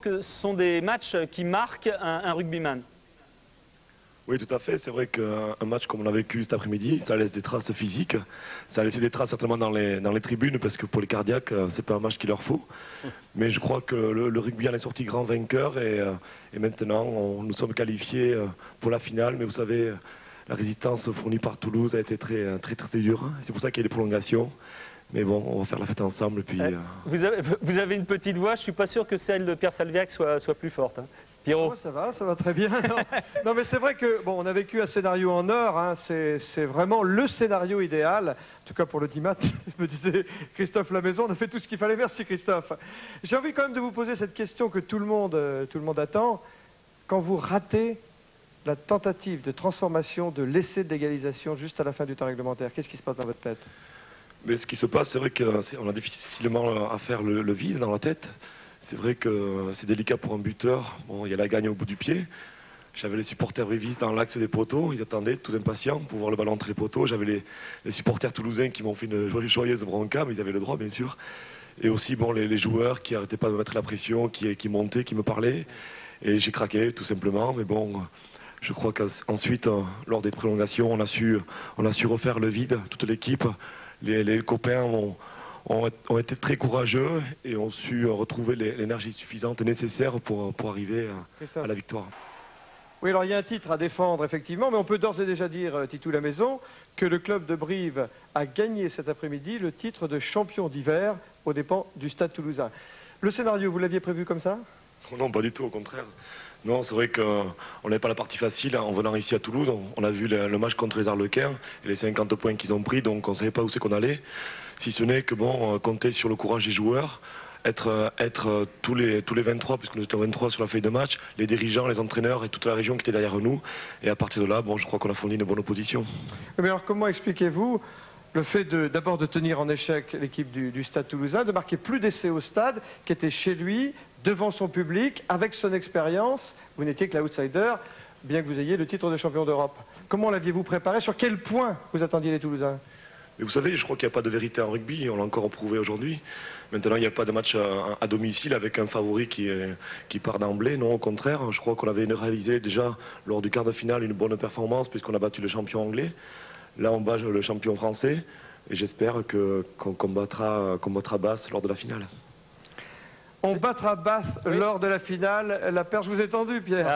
Que ce sont des matchs qui marquent un rugbyman. Oui, tout à fait. C'est vrai qu'un match comme on l'a vécu cet après-midi, ça laisse des traces physiques. Ça a laissé des traces certainement dans les tribunes, parce que pour les cardiaques, c'est pas un match qu'il leur faut. Mais je crois que le rugby en est sorti grand vainqueur et maintenant, nous sommes qualifiés pour la finale. Mais vous savez, la résistance fournie par Toulouse a été très dure. C'est pour ça qu'il y a des prolongations. Mais bon, on va faire la fête ensemble. Puis, vous avez une petite voix, je ne suis pas sûr que celle de Pierre Salviac soit plus forte. Hein. Pierrot. Oh, ça va très bien. Non, mais c'est vrai que bon, on a vécu un scénario en heure. Hein, c'est vraiment le scénario idéal. En tout cas pour le 10 mat, me disait Christophe Lamaison, on a fait tout ce qu'il fallait. Merci Christophe. J'ai envie quand même de vous poser cette question que tout le monde attend. Quand vous ratez la tentative de transformation de l'essai d'égalisation juste à la fin du temps réglementaire, qu'est-ce qui se passe dans votre tête? Mais ce qui se passe, c'est vrai qu'on a difficilement à faire le vide dans la tête. C'est vrai que c'est délicat pour un buteur. Bon, il y a la gagne au bout du pied. J'avais les supporters rivistes dans l'axe des poteaux. Ils attendaient, tous impatients, pour voir le ballon entre les poteaux. J'avais les supporters toulousains qui m'ont fait une joyeuse bronca, mais ils avaient le droit, bien sûr. Et aussi bon, les joueurs qui n'arrêtaient pas de me mettre la pression, qui montaient, qui me parlaient. Et j'ai craqué, tout simplement. Mais bon, je crois qu'ensuite, lors des prolongations, on a su refaire le vide, toute l'équipe. Les copains ont été très courageux et ont su retrouver l'énergie suffisante nécessaire pour arriver à la victoire. Oui, alors il y a un titre à défendre, effectivement, mais on peut d'ores et déjà dire, Titou Lamaison, que le club de Brive a gagné cet après-midi le titre de champion d'hiver aux dépens du Stade Toulousain. Le scénario, vous l'aviez prévu comme ça? Non, pas du tout, au contraire. Non, c'est vrai qu'on n'avait pas la partie facile en venant ici à Toulouse. On a vu le match contre les Arlequins et les 50 points qu'ils ont pris, donc on ne savait pas où c'est qu'on allait. Si ce n'est que bon, compter sur le courage des joueurs, être tous les 23, puisque nous étions 23 sur la feuille de match, les dirigeants, les entraîneurs et toute la région qui était derrière nous. Et à partir de là, bon, je crois qu'on a fourni une bonne opposition. Mais alors comment expliquez-vous le fait d'abord de tenir en échec l'équipe du Stade Toulousain, de marquer plus d'essais au stade, qui était chez lui, devant son public, avec son expérience? Vous n'étiez que l'outsider, bien que vous ayez le titre de champion d'Europe. Comment l'aviez-vous préparé? Sur quel point vous attendiez les Toulousains? Mais vous savez, je crois qu'il n'y a pas de vérité en rugby, on l'a encore prouvé aujourd'hui. Maintenant, il n'y a pas de match à domicile avec un favori qui part d'emblée. Non, au contraire, je crois qu'on avait réalisé déjà lors du quart de finale une bonne performance puisqu'on a battu le champion anglais. Là, on bat le champion français et j'espère qu'on combattra Bath lors de la finale. On battra Bath lors de la finale. La perche vous est tendue, Pierre.